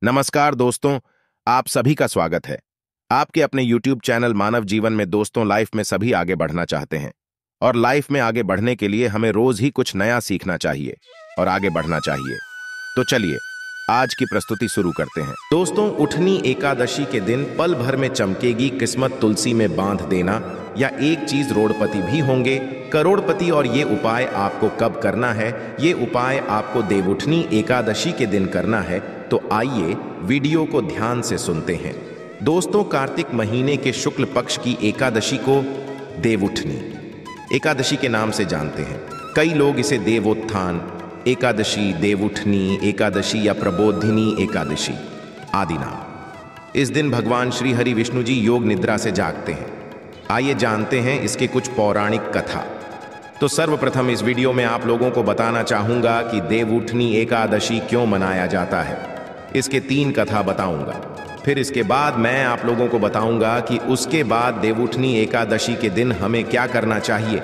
नमस्कार दोस्तों, आप सभी का स्वागत है। आपके अपने YouTube चैनल मानव जीवन में दोस्तों, लाइफ में सभी आगे बढ़ना चाहते हैं और लाइफ में आगे बढ़ने के लिए हमें रोज ही कुछ नया सीखना चाहिए और आगे बढ़ना चाहिए। तो चलिए आज की प्रस्तुति शुरू करते हैं। दोस्तों, उठनी एकादशी के दिन पल भर में चमकेगी किस्मत तुलसी में बांध देना, या एक चीज रोडपति भी होंगे करोड़पति। और ये उपाय आपको कब करना है? ये उपाय आपको देवउठनी एकादशी के दिन करना है। तो आइए वीडियो को ध्यान से सुनते हैं। दोस्तों, कार्तिक महीने के शुक्ल पक्ष की एकादशी को देवउठनी एकादशी के नाम से जानते हैं। कई लोग इसे देवोत्थान एकादशी, देवउठनी एकादशी या प्रबोधिनी एकादशी आदि नाम। इस दिन भगवान श्री हरि विष्णु जी योग निद्रा से जागते हैं। आइए जानते हैं इसके कुछ पौराणिक कथा। तो सर्वप्रथम इस वीडियो में आप लोगों को बताना चाहूंगा कि देवउठनी एकादशी क्यों मनाया जाता है। इसके 3 कथा बताऊंगा। फिर इसके बाद मैं आप लोगों को बताऊंगा कि उसके बाद देवउठनी एकादशी के दिन हमें क्या करना चाहिए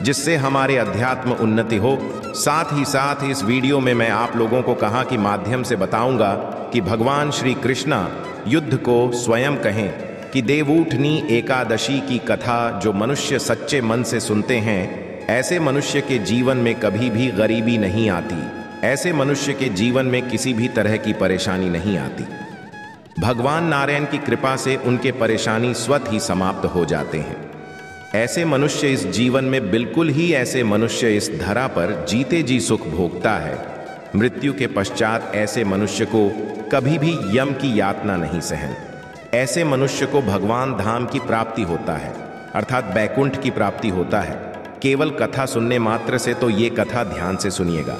जिससे हमारे अध्यात्म उन्नति हो। साथ ही साथ इस वीडियो में मैं आप लोगों को कहा कि माध्यम से बताऊंगा कि भगवान श्री कृष्णा युद्ध को स्वयं कहें कि देवउठनी एकादशी की कथा जो मनुष्य सच्चे मन से सुनते हैं, ऐसे मनुष्य के जीवन में कभी भी गरीबी नहीं आती, ऐसे मनुष्य के जीवन में किसी भी तरह की परेशानी नहीं आती। भगवान नारायण की कृपा से उनके परेशानी स्वतः ही समाप्त हो जाते हैं। ऐसे मनुष्य इस जीवन में बिल्कुल ही ऐसे मनुष्य इस धरा पर जीते जी सुख भोगता है। मृत्यु के पश्चात ऐसे मनुष्य को कभी भी यम की यातना नहीं सहन। ऐसे मनुष्य को भगवान धाम की प्राप्ति होता है, अर्थात बैकुंठ की प्राप्ति होता है। केवल कथा सुनने मात्र से। तो ये कथा ध्यान से सुनिएगा।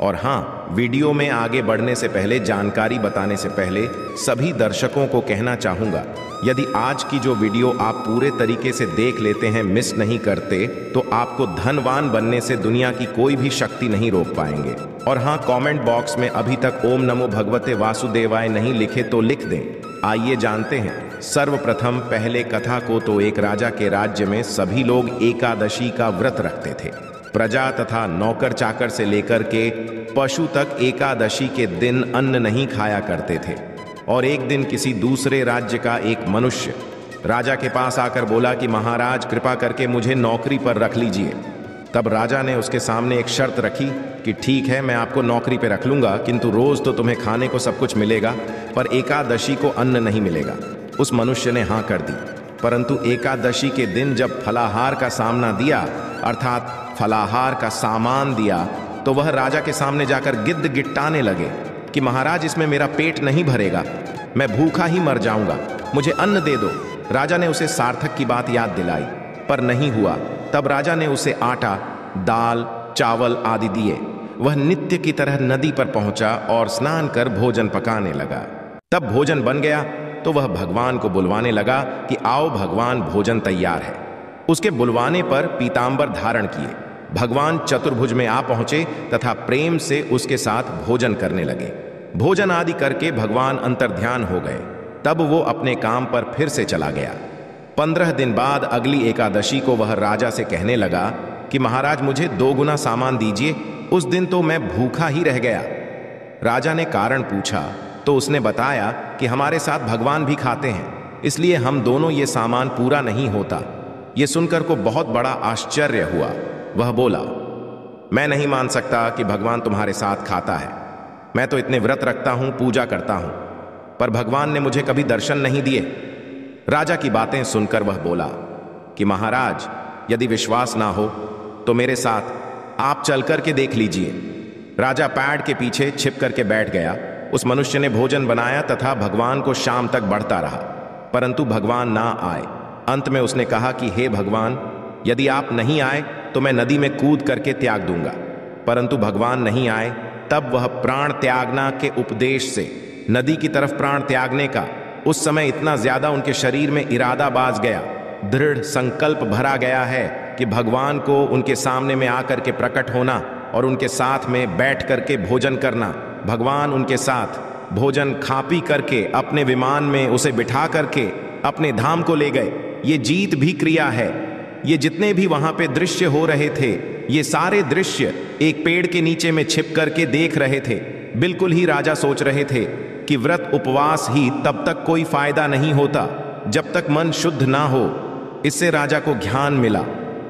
और हाँ, वीडियो में आगे बढ़ने से पहले, जानकारी बताने से पहले सभी दर्शकों को कहना चाहूँगा, यदि आज की जो वीडियो आप पूरे तरीके से देख लेते हैं, मिस नहीं करते, तो आपको धनवान बनने से दुनिया की कोई भी शक्ति नहीं रोक पाएंगे। और हाँ, कमेंट बॉक्स में अभी तक ओम नमो भगवते वासुदेवाय नहीं लिखे तो लिख दें। आइए जानते हैं। सर्वप्रथम पहले कथा को। तो एक राजा के राज्य में सभी लोग एकादशी का व्रत रखते थे। प्रजा तथा नौकर चाकर से लेकर के पशु तक एकादशी के दिन अन्न नहीं खाया करते थे। और एक दिन किसी दूसरे राज्य का एक मनुष्य राजा के पास आकर बोला कि महाराज, कृपा करके मुझे नौकरी पर रख लीजिए। तब राजा ने उसके सामने एक शर्त रखी कि ठीक है, मैं आपको नौकरी पे रख लूंगा, किंतु रोज तो तुम्हें खाने को सब कुछ मिलेगा, पर एकादशी को अन्न नहीं मिलेगा। उस मनुष्य ने हाँ कर दी। परंतु एकादशी के दिन जब फलाहार का सामना दिया, अर्थात फलाहार का सामान दिया, तो वह राजा के सामने जाकर गिद्ध गिट्टाने लगे कि महाराज, इसमें मेरा पेट नहीं भरेगा, मैं भूखा ही मर जाऊंगा, मुझे अन्न दे दो। राजा ने उसे सार्थक की बात याद दिलाई, पर नहीं हुआ। तब राजा ने उसे आटा, दाल, चावल आदि दिए। वह नित्य की तरह नदी पर पहुंचा और स्नान कर भोजन पकाने लगा। तब भोजन बन गया तो वह भगवान को बुलवाने लगा कि आओ भगवान, भोजन तैयार है। उसके बुलवाने पर पीतांबर धारण किए भगवान चतुर्भुज में आ पहुंचे तथा प्रेम से उसके साथ भोजन करने लगे। भोजन आदि करके भगवान अंतर्ध्यान हो गए। तब वो अपने काम पर फिर से चला गया। 15 दिन बाद अगली एकादशी को वह राजा से कहने लगा कि महाराज, मुझे 2 गुना सामान दीजिए, उस दिन तो मैं भूखा ही रह गया। राजा ने कारण पूछा तो उसने बताया कि हमारे साथ भगवान भी खाते हैं, इसलिए हम दोनों ये सामान पूरा नहीं होता। ये सुनकर को बहुत बड़ा आश्चर्य हुआ। वह बोला, मैं नहीं मान सकता कि भगवान तुम्हारे साथ खाता है। मैं तो इतने व्रत रखता हूं, पूजा करता हूं, पर भगवान ने मुझे कभी दर्शन नहीं दिए। राजा की बातें सुनकर वह बोला कि महाराज, यदि विश्वास ना हो तो मेरे साथ आप चल कर के देख लीजिए। राजा पैड़ के पीछे छिप करके बैठ गया। उस मनुष्य ने भोजन बनाया तथा भगवान को शाम तक बढ़ता रहा, परंतु भगवान ना आए। अंत में उसने कहा कि हे भगवान, यदि आप नहीं आए तो मैं नदी में कूद करके त्याग दूंगा। परंतु भगवान नहीं आए। तब वह प्राण त्यागना के उपदेश से नदी की तरफ प्राण त्यागने का उस समय इतना ज्यादा उनके शरीर में इरादा बाज गया, दृढ़ संकल्प भरा गया है कि भगवान को उनके सामने में आकर के प्रकट होना और उनके साथ में बैठ करके भोजन करना। भगवान उनके साथ भोजन खा पी करके अपने विमान में उसे बिठा करके अपने धाम को ले गए। ये जीत भी क्रिया है। ये जितने भी वहां पे दृश्य हो रहे थे, ये सारे दृश्य एक पेड़ के नीचे में छिप करके देख रहे थे। बिल्कुल ही राजा सोच रहे थे कि कि व्रत उपवास ही तब तक कोई फायदा नहीं होता जब तक मन शुद्ध ना हो। इससे राजा को ज्ञान मिला।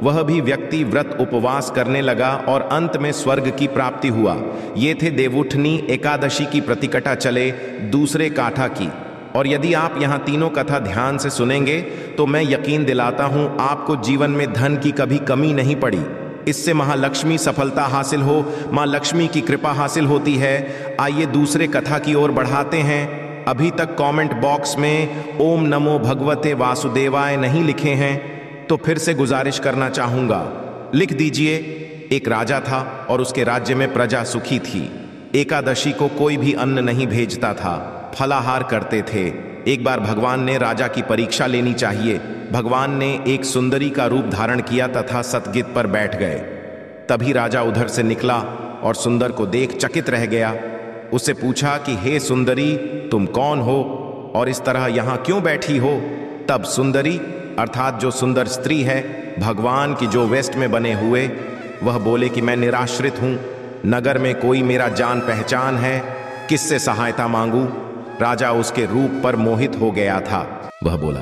वह भी व्यक्ति व्रत उपवास करने लगा और अंत में स्वर्ग की प्राप्ति हुआ। ये थे देवउठनी एकादशी की प्रतिकटा चले दूसरे काठा की। और यदि आप यहाँ तीनों कथा ध्यान से सुनेंगे तो मैं यकीन दिलाता हूँ आपको जीवन में धन की कभी कमी नहीं पड़ी। इससे महालक्ष्मी सफलता हासिल हो, माँ लक्ष्मी की कृपा हासिल होती है। आइए दूसरे कथा की ओर बढ़ाते हैं। अभी तक कमेंट बॉक्स में ओम नमो भगवते वासुदेवाय नहीं लिखे हैं तो फिर से गुजारिश करना चाहूंगा, लिख दीजिए। एक राजा था और उसके राज्य में प्रजा सुखी थी। एकादशी को कोई भी अन्न नहीं भेजता था, फलाहार करते थे। एक बार भगवान ने राजा की परीक्षा लेनी चाहिए। भगवान ने एक सुंदरी का रूप धारण किया तथा सतगित पर बैठ गए। तभी राजा उधर से निकला और सुंदर को देख चकित रह गया। उससे पूछा कि हे सुंदरी, तुम कौन हो और इस तरह यहाँ क्यों बैठी हो? तब सुंदरी अर्थात जो सुंदर स्त्री है, भगवान की जो वेस्ट में बने हुए, वह बोले कि मैं निराश्रित हूँ, नगर में कोई मेरा जान पहचान है, किससे सहायता मांगू? राजा उसके रूप पर मोहित हो गया था। वह बोला,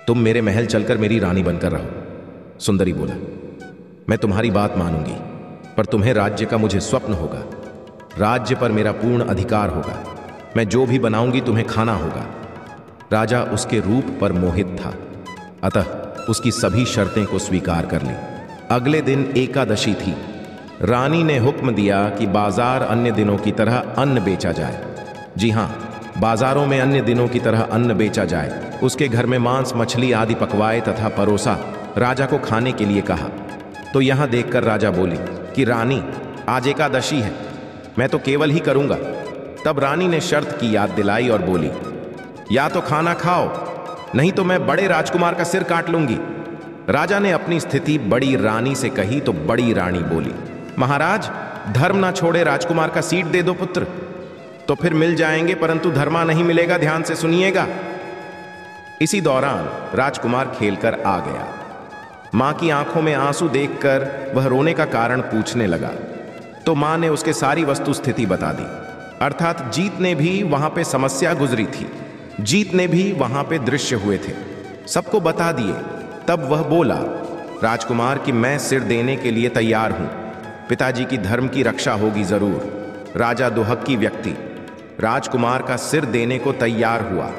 तुम मेरे महल चलकर मेरी रानी बनकर रहो। सुंदरी बोला, मैं तुम्हारी बात मानूंगी, पर तुम्हें राज्य का मुझे स्वप्न होगा। राज्य पर मेरा पूर्ण अधिकार होगा। मैं जो भी बनाऊंगी तुम्हें खाना होगा। राजा उसके रूप पर मोहित था, अतः उसकी सभी शर्तें को स्वीकार कर ली। अगले दिन एकादशी थी। रानी ने हुक्म दिया कि बाजार अन्य दिनों की तरह अन्न बेचा जाए। जी हाँ, बाजारों में अन्य दिनों की तरह अन्न बेचा जाए। उसके घर में मांस, मछली आदि पकवाए तथा परोसा। राजा को खाने के लिए कहा तो यहां देखकर राजा बोली कि रानी, आज एकादशी है, मैं तो केवल ही करूंगा। तब रानी ने शर्त की याद दिलाई और बोली, या तो खाना खाओ, नहीं तो मैं बड़े राजकुमार का सिर काट लूंगी। राजा ने अपनी स्थिति बड़ी रानी से कही तो बड़ी रानी बोली, महाराज, धर्म ना छोड़े राजकुमार का सीट दे दो पुत्र, तो फिर मिल जाएंगे, परंतु धर्मा नहीं मिलेगा, ध्यान से सुनिएगा। इसी दौरान राजकुमार खेलकर आ गया। मां की आंखों में आंसू देखकर वह रोने का कारण पूछने लगा तो मां ने उसके सारी वस्तु स्थिति बता दी। अर्थात जीत ने भी वहां पे समस्या गुजरी थी, जीत ने भी वहां पे दृश्य हुए थे, सबको बता दिए। तब वह बोला, राजकुमार कि मैं सिर देने के लिए तैयार हूं, पिताजी की धर्म की रक्षा होगी जरूर। राजा दुहक्की व्यक्ति राजकुमार का सिर देने को तैयार हुआ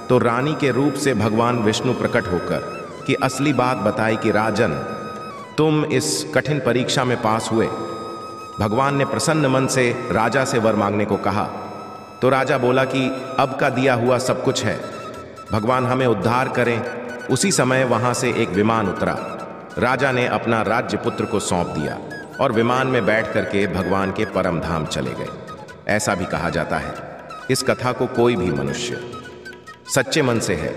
तो रानी के रूप से भगवान विष्णु प्रकट होकर कि असली बात बताई कि राजन, तुम इस कठिन परीक्षा में पास हुए। भगवान ने प्रसन्न मन से राजा से वर मांगने को कहा तो राजा बोला कि अब का दिया हुआ सब कुछ है, भगवान हमें उद्धार करें। उसी समय वहां से एक विमान उतरा। राजा ने अपना राज्य पुत्र को सौंप दिया और विमान में बैठ करके भगवान के परम धाम चले गए। ऐसा भी कहा जाता है, इस कथा को कोई भी मनुष्य सच्चे मन से है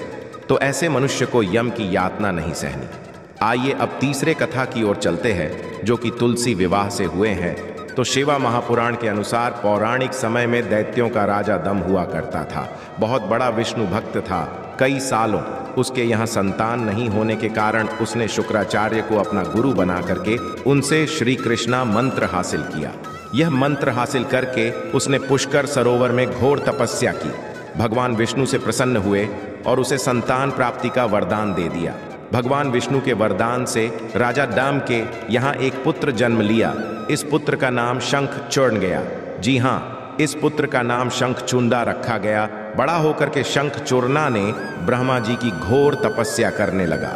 तो ऐसे मनुष्य को यम की यातना नहीं सहनी। आइए अब तीसरे कथा की ओर चलते हैं, जो कि तुलसी विवाह से हुए हैं। तो शिवा महापुराण के अनुसार पौराणिक समय में दैत्यों का राजा दम हुआ करता था। बहुत बड़ा विष्णु भक्त था। कई सालों उसके यहाँ संतान नहीं होने के कारण उसने शुक्राचार्य को अपना गुरु बना करके उनसे श्री कृष्णा मंत्र हासिल किया। यह मंत्र हासिल करके उसने पुष्कर सरोवर में घोर तपस्या की। भगवान विष्णु से प्रसन्न हुए और उसे संतान प्राप्ति का वरदान दे दिया। भगवान विष्णु के वरदान से राजा डाम के यहाँ एक पुत्र जन्म लिया। इस पुत्र का नाम शंखचूर्ण गया। जी हाँ, इस पुत्र का नाम शंखचूंडा रखा गया। बड़ा होकर के शंखचूर्णा ने ब्रह्मा जी की घोर तपस्या करने लगा,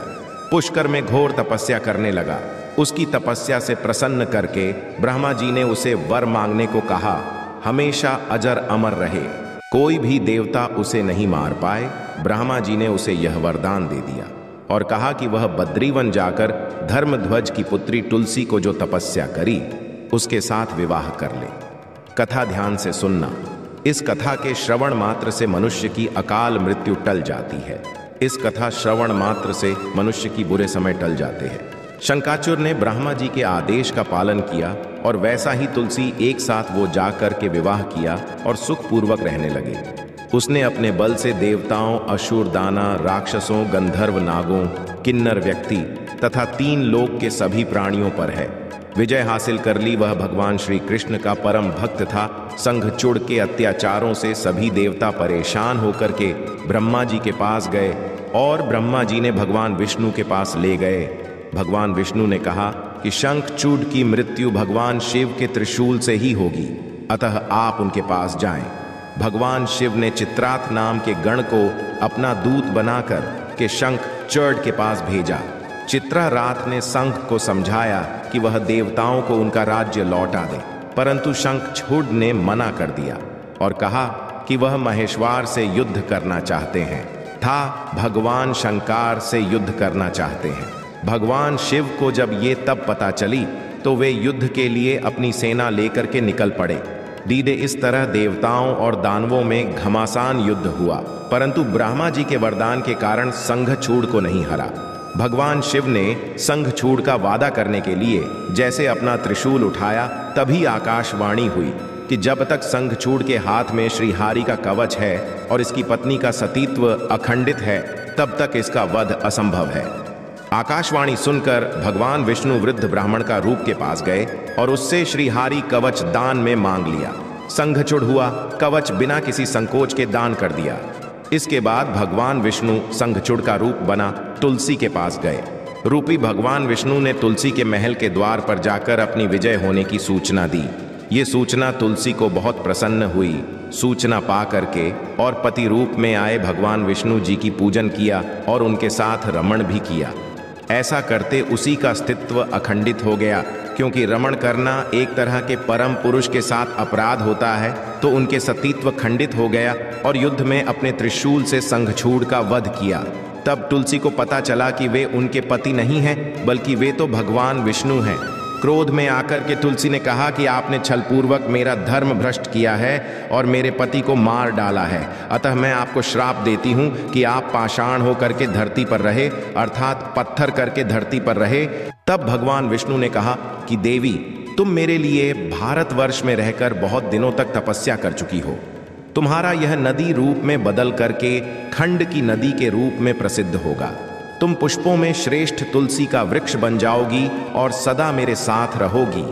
पुष्कर में घोर तपस्या करने लगा। उसकी तपस्या से प्रसन्न करके ब्रह्मा जी ने उसे वर मांगने को कहा, हमेशा अजर अमर रहे, कोई भी देवता उसे नहीं मार पाए। ब्रह्मा जी ने उसे यह वरदान दे दिया और कहा कि वह बद्रीवन जाकर धर्मध्वज की पुत्री तुलसी को जो तपस्या करी उसके साथ विवाह कर ले। कथा ध्यान से सुनना। इस कथा के श्रवण मात्र से मनुष्य की अकाल मृत्यु टल जाती है। इस कथा श्रवण मात्र से मनुष्य की बुरे समय टल जाते हैं। शंकाचुर ने ब्रह्मा जी के आदेश का पालन किया और वैसा ही तुलसी एक साथ वो जाकर के विवाह किया और सुखपूर्वक रहने लगे। उसने अपने बल से देवताओं, असुर, दाना, राक्षसों, गंधर्व, नागों, किन्नर व्यक्ति तथा 3 लोक के सभी प्राणियों पर है विजय हासिल कर ली। वह भगवान श्री कृष्ण का परम भक्त था। संघचूड़ के अत्याचारों से सभी देवता परेशान होकर के ब्रह्मा जी के पास गए और ब्रह्मा जी ने भगवान विष्णु के पास ले गए। भगवान विष्णु ने कहा कि शंखचूड़ की मृत्यु भगवान शिव के त्रिशूल से ही होगी, अतः आप उनके पास जाएं। भगवान शिव ने चित्रात नाम के गण को अपना दूत बनाकर के शंखचूड़ के पास भेजा। चित्रारात ने शंख को समझाया कि वह देवताओं को उनका राज्य लौटा दे, परंतु शंखचूड़ ने मना कर दिया और कहा कि वह महेश्वर से युद्ध करना चाहते हैं, भगवान शंकर से युद्ध करना चाहते हैं। भगवान शिव को जब ये तब पता चली तो वे युद्ध के लिए अपनी सेना लेकर के निकल पड़े। दीदे इस तरह देवताओं और दानवों में घमासान युद्ध हुआ, परंतु ब्रह्मा जी के वरदान के कारण संघचूड़ को नहीं हरा। भगवान शिव ने संघचूड़ का वादा करने के लिए जैसे अपना त्रिशूल उठाया, तभी आकाशवाणी हुई कि जब तक संघचूड़ के हाथ में श्रीहरि का कवच है और इसकी पत्नी का सतीत्व अखंडित है, तब तक इसका वध असंभव है। आकाशवाणी सुनकर भगवान विष्णु वृद्ध ब्राह्मण का रूप के पास गए और उससे श्रीहरि कवच दान में मांग लिया। संघचूड़ हुआ, कवच बिना किसी संकोच के दान कर दिया। इसके बाद भगवान विष्णु संघचूड़ का रूप बना तुलसी के पास गए। रूपी भगवान विष्णु ने तुलसी के महल के द्वार पर जाकर अपनी विजय होने की सूचना दी। ये सूचना तुलसी को बहुत प्रसन्न हुई। सूचना पा करके और पति रूप में आए भगवान विष्णु जी की पूजन किया और उनके साथ रमण भी किया। ऐसा करते उसी का अस्तित्व अखंडित हो गया, क्योंकि रमण करना एक तरह के परम पुरुष के साथ अपराध होता है, तो उनके सतीत्व खंडित हो गया और युद्ध में अपने त्रिशूल से संघचूड़ का वध किया। तब तुलसी को पता चला कि वे उनके पति नहीं हैं, बल्कि वे तो भगवान विष्णु हैं। क्रोध में आकर के तुलसी ने कहा कि आपने छलपूर्वक मेरा धर्म भ्रष्ट किया है और मेरे पति को मार डाला है, अतः मैं आपको श्राप देती हूँ कि आप पाषाण होकर के धरती पर रहे, अर्थात पत्थर करके धरती पर रहे। तब भगवान विष्णु ने कहा कि देवी, तुम मेरे लिए भारतवर्ष में रहकर बहुत दिनों तक तपस्या कर चुकी हो। तुम्हारा यह नदी रूप में बदल करके खंड की नदी के रूप में प्रसिद्ध होगा। तुम पुष्पों में श्रेष्ठ तुलसी का वृक्ष बन जाओगी और सदा मेरे साथ रहोगी।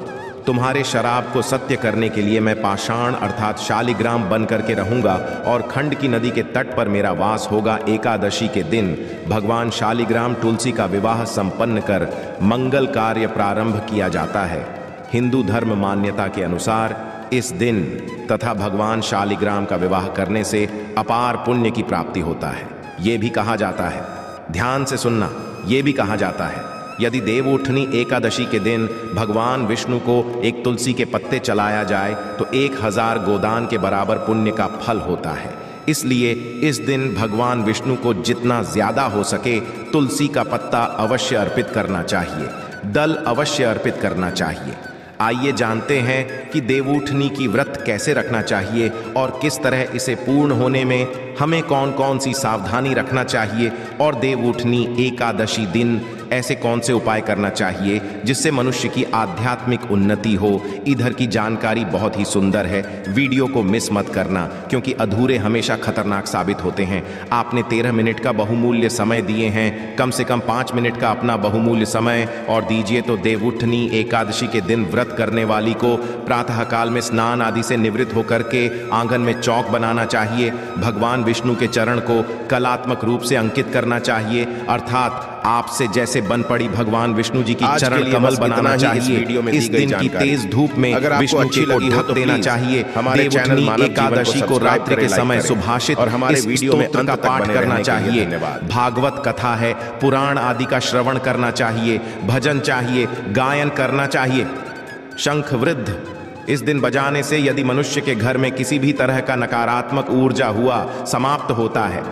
तुम्हारे शराब को सत्य करने के लिए मैं पाषाण अर्थात शालिग्राम बन करके रहूंगा और खंड की नदी के तट पर मेरा वास होगा। एकादशी के दिन भगवान शालिग्राम तुलसी का विवाह संपन्न कर मंगल कार्य प्रारंभ किया जाता है। हिंदू धर्म मान्यता के अनुसार इस दिन तथा भगवान शालिग्राम का विवाह करने से अपार पुण्य की प्राप्ति होता है। ये भी कहा जाता है, ध्यान से सुनना, ये भी कहा जाता है, यदि देवउठनी एकादशी के दिन भगवान विष्णु को एक तुलसी के पत्ते चलाया जाए तो 1000 गोदान के बराबर पुण्य का फल होता है। इसलिए इस दिन भगवान विष्णु को जितना ज्यादा हो सके तुलसी का पत्ता अवश्य अर्पित करना चाहिए, दल अवश्य अर्पित करना चाहिए। आइए जानते हैं कि देवउठनी की व्रत कैसे रखना चाहिए और किस तरह इसे पूर्ण होने में हमें कौन कौन सी सावधानी रखना चाहिए, और देवउठनी एकादशी दिन ऐसे कौन से उपाय करना चाहिए जिससे मनुष्य की आध्यात्मिक उन्नति हो। इधर की जानकारी बहुत ही सुंदर है, वीडियो को मिस मत करना, क्योंकि अधूरे हमेशा खतरनाक साबित होते हैं। आपने 13 मिनट का बहुमूल्य समय दिए हैं, कम से कम 5 मिनट का अपना बहुमूल्य समय और दीजिए तो देवउठनी एकादशी के दिन व्रत करने वाली को प्रातःकाल में स्नान आदि से निवृत्त होकर के आंगन में चौक बनाना चाहिए। भगवान विष्णु के चरण को कलात्मक रूप से अंकित करना चाहिए, अर्थात आपसे जैसे बन पड़ी भगवान विष्णु जी की चरण कमल बनाना चाहिए। इस दिन की तेज धूप में विष्णु जी को ढक देना चाहिए। देवउठनी एकादशी को रात्रि के समय सुभाषित और हमारे वीडियो में अंत का पाठ करना चाहिए। भागवत कथा है, पुराण आदि का श्रवण करना चाहिए, भजन चाहिए, गायन करना चाहिए। शंख वृद्ध इस दिन बजाने से यदि मनुष्य के घर में किसी भी तरह का नकारात्मक ऊर्जा हुआ समाप्त होता है,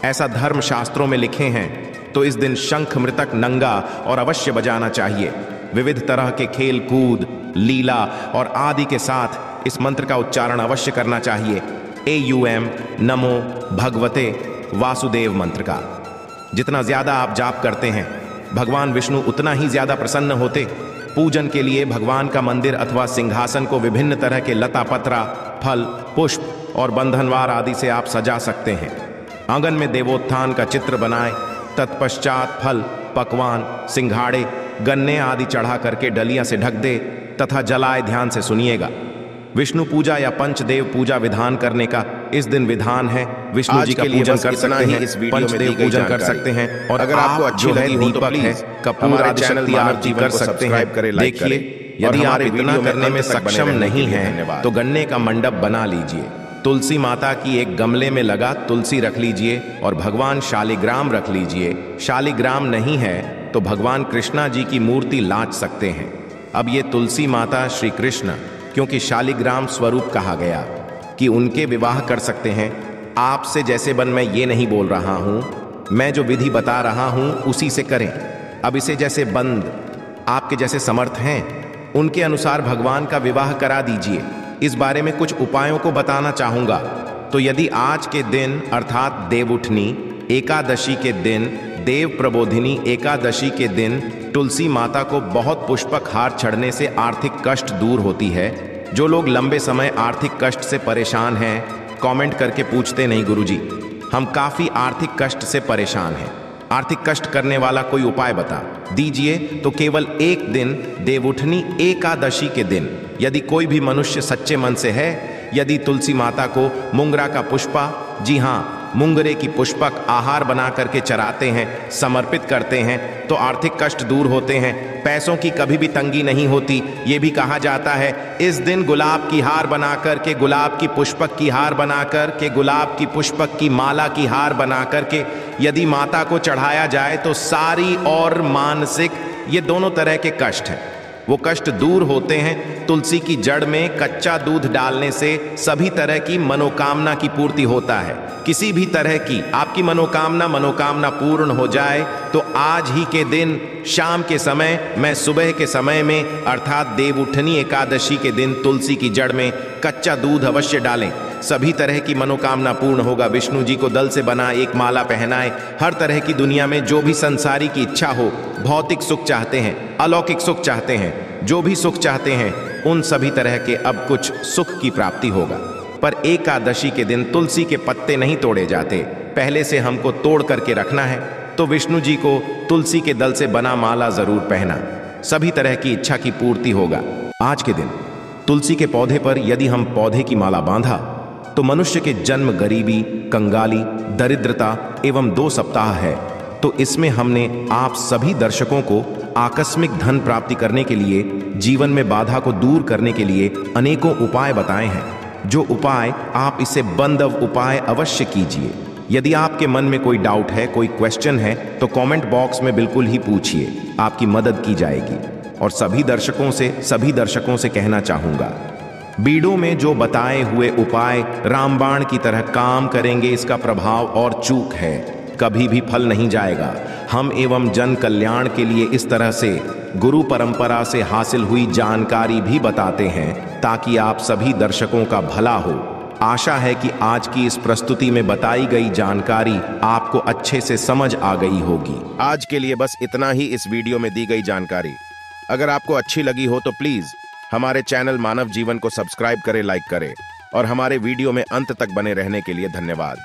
ऐसा धर्म शास्त्रों में लिखे हैं। तो इस दिन शंख मृतक नंगा और अवश्य बजाना चाहिए। विविध तरह के खेल कूद, लीला और आदि के साथ इस मंत्र का उच्चारण अवश्य करना चाहिए। AUM नमो भगवते वासुदेव मंत्र का जितना ज्यादा आप जाप करते हैं, भगवान विष्णु उतना ही ज्यादा प्रसन्न होते। पूजन के लिए भगवान का मंदिर अथवा सिंहासन को विभिन्न तरह के लता पत्रा, फल, पुष्प और बंधनवार आदि से आप सजा सकते हैं। आंगन में देवोत्थान का चित्र बनाएं, तत्पश्चात फल, पकवान, सिंघाड़े, गन्ने आदि चढ़ा करके डलियां से ढक दे तथा जलाए। ध्यान से सुनिएगा। विष्णु पूजा या पंचदेव पूजा विधान करने का इस दिन विधान है। विष्णु जी का पूजन कर सकते हैं, पंचदेव पूजन कर सकते हैं। और अगर आपको अच्छी लगी हो तो प्लीज कपूर आदि शक्ति आरती कर सकते हैं। देखिए, यदि आप इतना करने में सक्षम नहीं हैं तो गन्ने का मंडप बना लीजिए, तुलसी माता की एक गमले में लगा तुलसी रख लीजिए और भगवान शालिग्राम रख लीजिए। शालिग्राम नहीं है तो भगवान कृष्णा जी की मूर्ति लांच सकते हैं। अब ये तुलसी माता श्री कृष्ण, क्योंकि शालिग्राम स्वरूप कहा गया कि उनके विवाह कर सकते हैं। आपसे जैसे बन मैं ये नहीं बोल रहा हूं, मैं जो विधि बता रहा हूं उसी से करें। अब इसे जैसे बंद आपके जैसे समर्थ हैं उनके अनुसार भगवान का विवाह करा दीजिए। इस बारे में कुछ उपायों को बताना चाहूंगा। तो यदि आज के दिन अर्थात देवउठनी एकादशी के दिन, देव प्रबोधिनी एकादशी के दिन तुलसी माता को बहुत पुष्पक हार चढ़ने से आर्थिक कष्ट दूर होती है। जो लोग लंबे समय आर्थिक कष्ट से परेशान हैं, कमेंट करके पूछते नहीं गुरुजी हम काफी आर्थिक कष्ट से परेशान हैं, आर्थिक कष्ट करने वाला कोई उपाय बता दीजिए। तो केवल एक दिन देवउठनी एकादशी के दिन यदि कोई भी मनुष्य सच्चे मन से है, यदि तुलसी माता को मुंगरा का पुष्पा, जी हाँ मुंगरे की पुष्पक आहार बना करके चराते हैं, समर्पित करते हैं तो आर्थिक कष्ट दूर होते हैं, पैसों की कभी भी तंगी नहीं होती। ये भी कहा जाता है इस दिन गुलाब की हार बना करके, गुलाब की पुष्पक की हार बना करके, गुलाब की पुष्पक की माला की हार बना करके यदि माता को चढ़ाया जाए तो सारी और मानसिक ये दोनों तरह के कष्ट हैं वो कष्ट दूर होते हैं। तुलसी की जड़ में कच्चा दूध डालने से सभी तरह की मनोकामना की पूर्ति होता है। किसी भी तरह की आपकी मनोकामना पूर्ण हो जाए तो आज ही के दिन शाम के समय मैं सुबह के समय में अर्थात देवउठनी एकादशी के दिन तुलसी की जड़ में कच्चा दूध अवश्य डालें, सभी तरह की मनोकामना पूर्ण होगा। विष्णु जी को दल से बना एक माला पहनाएं। हर तरह की दुनिया में जो भी संसारी की इच्छा हो, भौतिक सुख चाहते हैं, अलौकिक सुख चाहते हैं, जो भी सुख चाहते हैं उन सभी तरह के अब कुछ सुख की प्राप्ति होगा। पर एकादशी के दिन तुलसी के पत्ते नहीं तोड़े जाते, पहले से हमको तोड़ करके रखना है। तो विष्णु जी को तुलसी के दल से बना माला जरूर पहना, सभी तरह की इच्छा की पूर्ति होगा। आज के दिन तुलसी के पौधे पर यदि हम पौधे की माला बांधा तो मनुष्य के जन्म गरीबी, कंगाली, दरिद्रता एवं 2 सप्ताह है। तो इसमें हमने आप सभी दर्शकों को आकस्मिक धन प्राप्ति करने के लिए, जीवन में बाधा को दूर करने के लिए अनेकों उपाय बताए हैं। जो उपाय आप इसे बंधव उपाय अवश्य कीजिए। यदि आपके मन में कोई डाउट है, कोई क्वेश्चन है तो कमेंट बॉक्स में बिल्कुल ही पूछिए, आपकी मदद की जाएगी। और सभी दर्शकों से कहना चाहूंगा, वीडियो में जो बताए हुए उपाय रामबाण की तरह काम करेंगे, इसका प्रभाव और चूक है, कभी भी फल नहीं जाएगा। हम एवं जन कल्याण के लिए इस तरह से गुरु परंपरा से हासिल हुई जानकारी भी बताते हैं ताकि आप सभी दर्शकों का भला हो। आशा है कि आज की इस प्रस्तुति में बताई गई जानकारी आपको अच्छे से समझ आ गई होगी। आज के लिए बस इतना ही इस वीडियो में दी गई जानकारी। अगर आपको अच्छी लगी हो तो प्लीज हमारे चैनल मानव जीवन को सब्सक्राइब करें, लाइक करें और हमारे वीडियो में अंत तक बने रहने के लिए धन्यवाद।